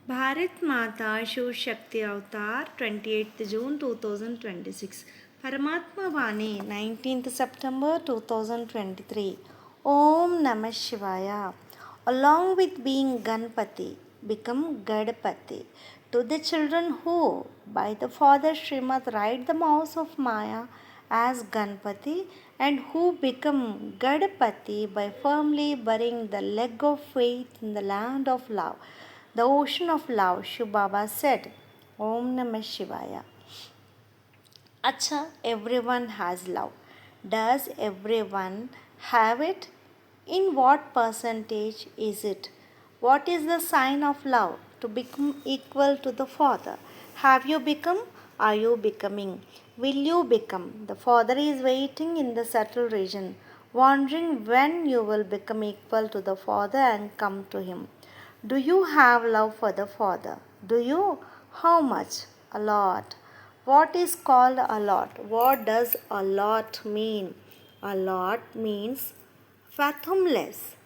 Bharat Mata Shiv Shakti Avatar 28th June 2026 Parmatma Vaani 19th September 2023 Om Namah Shivaya. Along with being Ganpati, become Gadpati. To the children who, by the father Srimad, ride the mouse of Maya as Ganpati and who become Gadpati by firmly burying the leg of faith in the land of love, the ocean of love, Shiv Baba said, Om Namah Shivaya. Acha, everyone has love. Does everyone have it? In what percentage is it? What is the sign of love? To become equal to the Father. Have you become? Are you becoming? Will you become? The Father is waiting in the subtle region, wondering when you will become equal to the Father and come to Him. Do you have love for the Father? Do you? How much? A lot. What is called a lot? What does a lot mean? A lot means fathomless.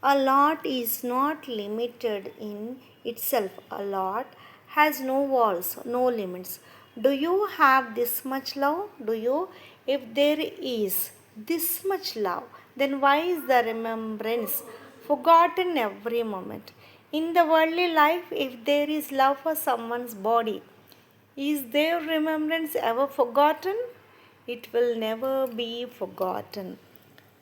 A lot is not limited in itself. A lot has no walls, no limits. Do you have this much love? Do you? If there is this much love, then why is the remembrance forgotten every moment? In the worldly life, if there is love for someone's body, is their remembrance ever forgotten? It will never be forgotten.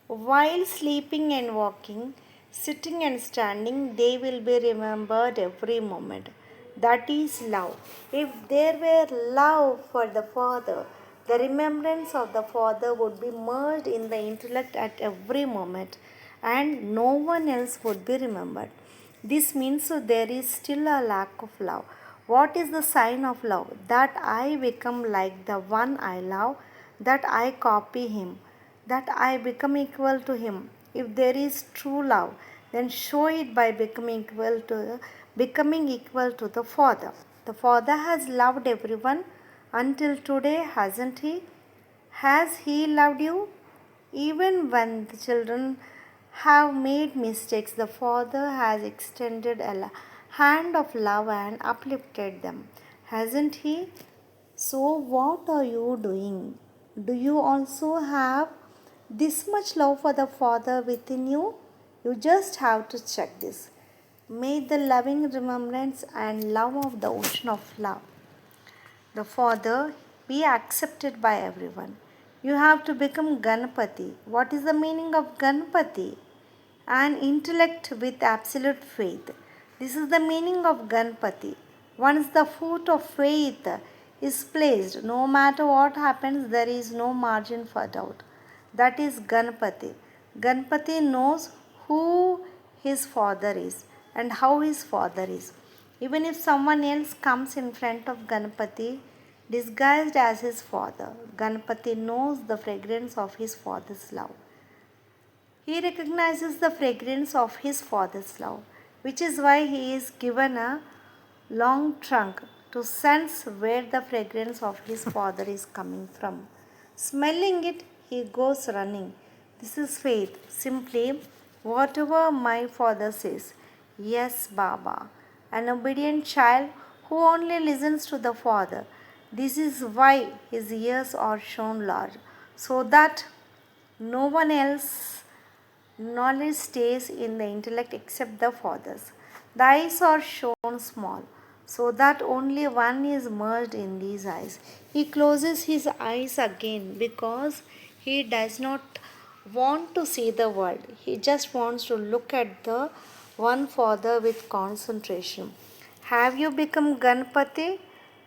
While sleeping and walking, sitting and standing, they will be remembered every moment. That is love. If there were love for the Father, the remembrance of the Father would be merged in the intellect at every moment, and no one else would be remembered. This means there is still a lack of love. What is the sign of love? That I become like the one I love, that I copy him, that I become equal to him. If there is true love, then show it by becoming equal to the Father. The Father has loved everyone until today, hasn't he? Has he loved you? Even when the children have made mistakes, the Father has extended a hand of love and uplifted them, hasn't he? So, what are you doing? Do you also have this much love for the Father within you? You just have to check this. May the loving remembrance and love of the ocean of love, the Father, be accepted by everyone. You have to become Ganpati. What is the meaning of Ganpati? An intellect with absolute faith. This is the meaning of Ganpati. Once the foot of faith is placed, no matter what happens, there is no margin for doubt. That is Ganpati. Ganpati knows who his father is and how his father is. Even if someone else comes in front of Ganpati disguised as his father, Ganpati knows the fragrance of his father's love. He recognizes the fragrance of his father's love, which is why he is given a long trunk to sense where the fragrance of his father is coming from. Smelling it, he goes running. This is faith. Simply, whatever my father says, yes, Baba. An obedient child who only listens to the father. This is why his ears are shown large, so that no one else knowledge stays in the intellect except the Father's. The eyes are shown small, so that only one is merged in these eyes. He closes his eyes again because he does not want to see the world. He just wants to look at the one Father with concentration. Have you become Ganpati?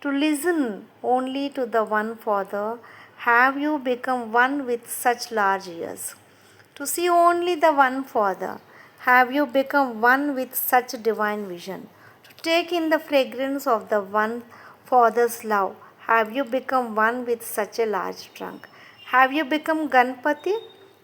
To listen only to the one Father, have you become one with such large ears? To see only the one Father, have you become one with such divine vision? To take in the fragrance of the one Father's love, have you become one with such a large trunk? Have you become Ganpati,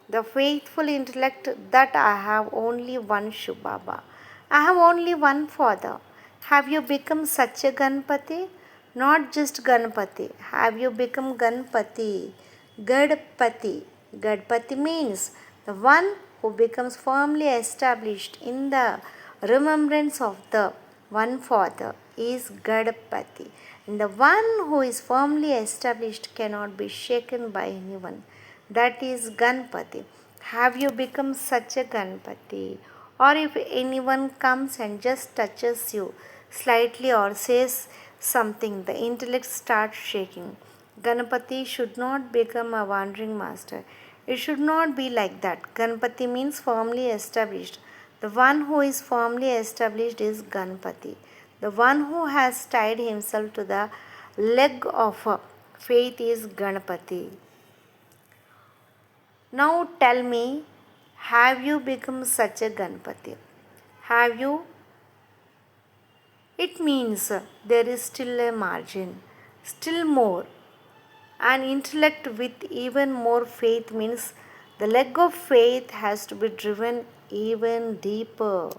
the faithful intellect that I have only one Shiv Baba? I have only one Father. Have you become such a Ganpati? Not just Ganpati. Have you become Ganpati? Gadpati. Gadpati means the one who becomes firmly established in the remembrance of the one Father is Gadapati, and the one who is firmly established cannot be shaken by anyone. That is Ganpati. Have you become such a Ganpati? Or if anyone comes and just touches you slightly or says something, the intellect starts shaking. Ganapati should not become a wandering master. It should not be like that. Ganapati means firmly established. The one who is firmly established is Ganapati. The one who has tied himself to the leg of faith is Ganapati. Now tell me, have you become such a Ganapati? Have you? It means there is still a margin, still more. An intellect with even more faith means the leg of faith has to be driven even deeper.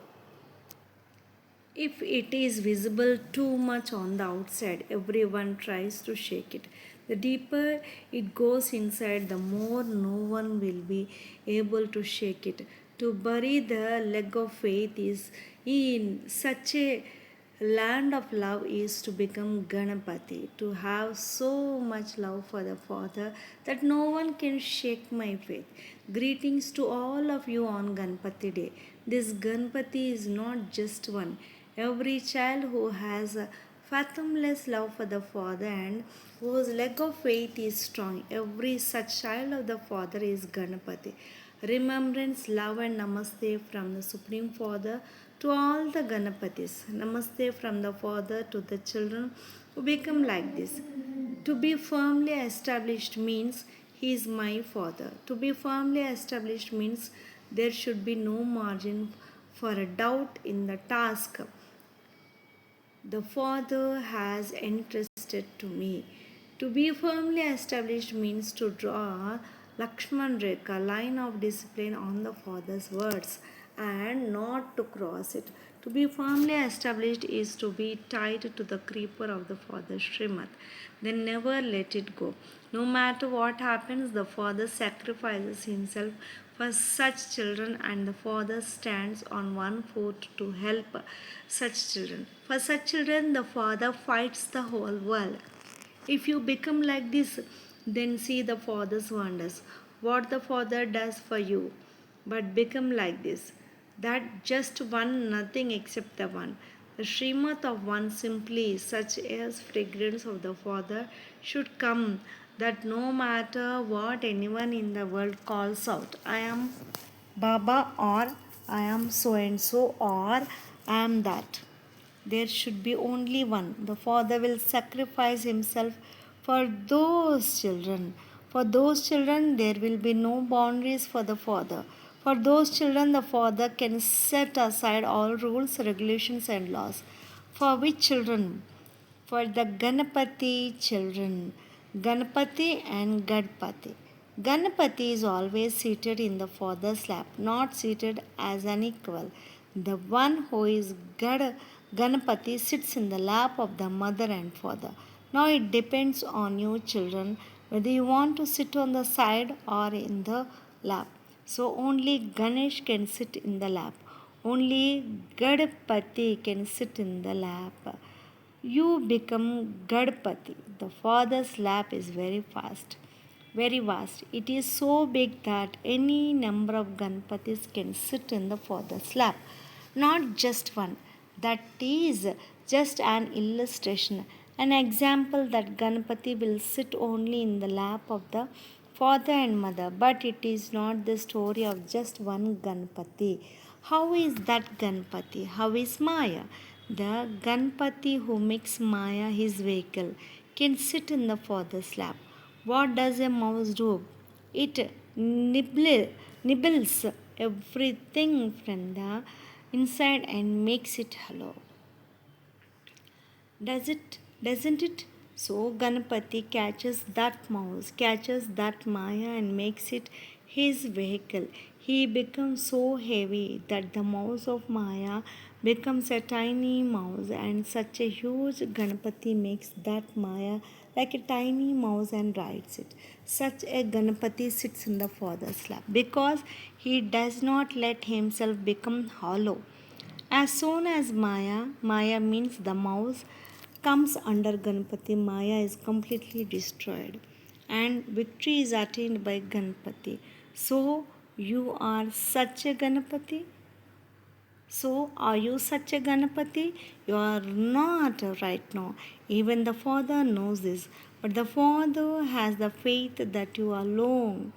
If it is visible too much on the outside, everyone tries to shake it. The deeper it goes inside, the more no one will be able to shake it. To bury the leg of faith is in such a land of love is to become Ganapati, to have so much love for the Father that no one can shake my faith. Greetings to all of you on Ganpati Day. This Ganpati is not just one. Every child who has a fathomless love for the Father and whose leg of faith is strong, every such child of the Father is Ganapati. Remembrance, love, and namaste from the Supreme Father to all the Ganapatis. Namaste from the Father to the children who become like this. To be firmly established means He is my Father. To be firmly established means there should be no margin for a doubt in the task the Father has entrusted to me. To be firmly established means to draw Lakshman Rekha, line of discipline on the Father's words, and not to cross it. To be firmly established is to be tied to the creeper of the Father's Srimad. Then never let it go. No matter what happens, the Father sacrifices himself for such children, and the Father stands on one foot to help such children. For such children, the Father fights the whole world. If you become like this, then see the Father's wonders. What the Father does for you, but become like this. That just one, nothing except the one. The Srimad of one simply, such as fragrance of the Father, should come that no matter what anyone in the world calls out, I am Baba, or I am so and so, or I am that. There should be only one. The Father will sacrifice Himself for those children. For those children, there will be no boundaries for the Father. For those children, the Father can set aside all rules, regulations, and laws. For which children? For the Ganapati children, Ganapati and Gadpati. Ganapati is always seated in the father's lap, not seated as an equal. The one who is Ganapati sits in the lap of the mother and father. Now it depends on you, children, whether you want to sit on the side or in the lap. So only Ganesh can sit in the lap. Only Gadpati can sit in the lap. You become Gadpati. The father's lap is very vast. It is so big that any number of Ganpatis can sit in the father's lap, not just one. That is just an illustration, an example that Ganpati will sit only in the lap of the father and mother, but it is not the story of just one Ganpati. How is that Ganpati? How is Maya? The Ganpati who makes Maya his vehicle can sit in the father's lap. What does a mouse do? It nibbles everything from the inside and makes it hollow. Doesn't it? So Ganapati catches that mouse, catches that Maya and makes it his vehicle. He becomes so heavy that the mouse of Maya becomes a tiny mouse, and such a huge Ganapati makes that Maya like a tiny mouse and rides it. Such a Ganapati sits in the father's lap because he does not let himself become hollow As soon as Maya means the mouse, comes under Ganpati, Maya is completely destroyed and victory is attained by Ganpati. So, you are such a Ganpati? So, are you such a Ganapati? You are not right now. Even the Father knows this. But the Father has the faith that you alone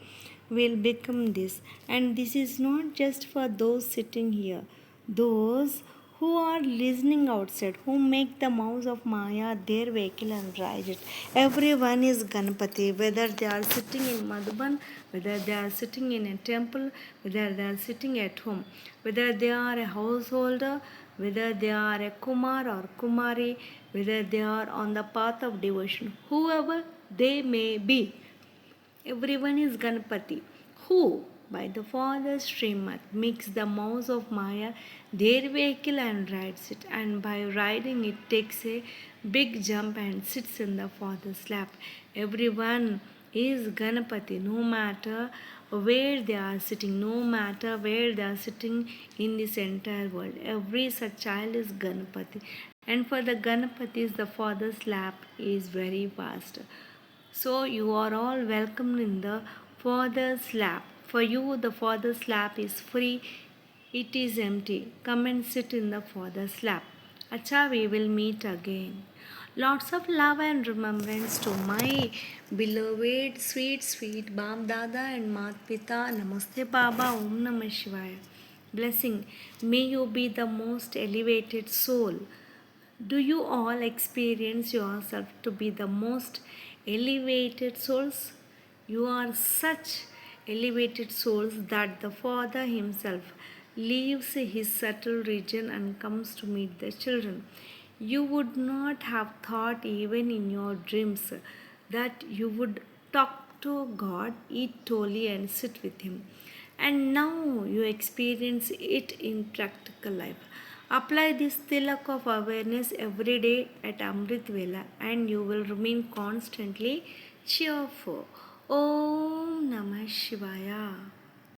will become this. And this is not just for those sitting here, those who are listening outside, who make the mouse of Maya their vehicle and ride it. Everyone is Ganapati, whether they are sitting in Madhuban, whether they are sitting in a temple, whether they are sitting at home, whether they are a householder, whether they are a Kumar or Kumari, whether they are on the path of devotion, whoever they may be. Everyone is Ganpati, who, by the Father's Srimad, makes the mouse of Maya their vehicle and rides it, and by riding it takes a big jump and sits in the Father's lap. Everyone is Ganpati, no matter where they are sitting, no matter where they are sitting in this entire world. Every such child is Ganpati. And for the Ganapatis, the Father's lap is very vast. So you are all welcome in the Father's lap. For you, the Father's lap is free, it is empty. Come and sit in the Father's lap. Acha, we will meet again. Lots of love and remembrance to my beloved, sweet, sweet Bab Dada and Mat Pita. Namaste Baba, Om Namah Shivaya. Blessing. May you be the most elevated soul. Do you all experience yourself to be the most elevated souls? You are such elevated souls that the Father Himself leaves His subtle region and comes to meet the children. You would not have thought, even in your dreams, that you would talk to God, eat toli, and sit with Him. And now you experience it in practical life. Apply this tilak of awareness every day at Amrit Vela and you will remain constantly cheerful. Om Namah Shivaya.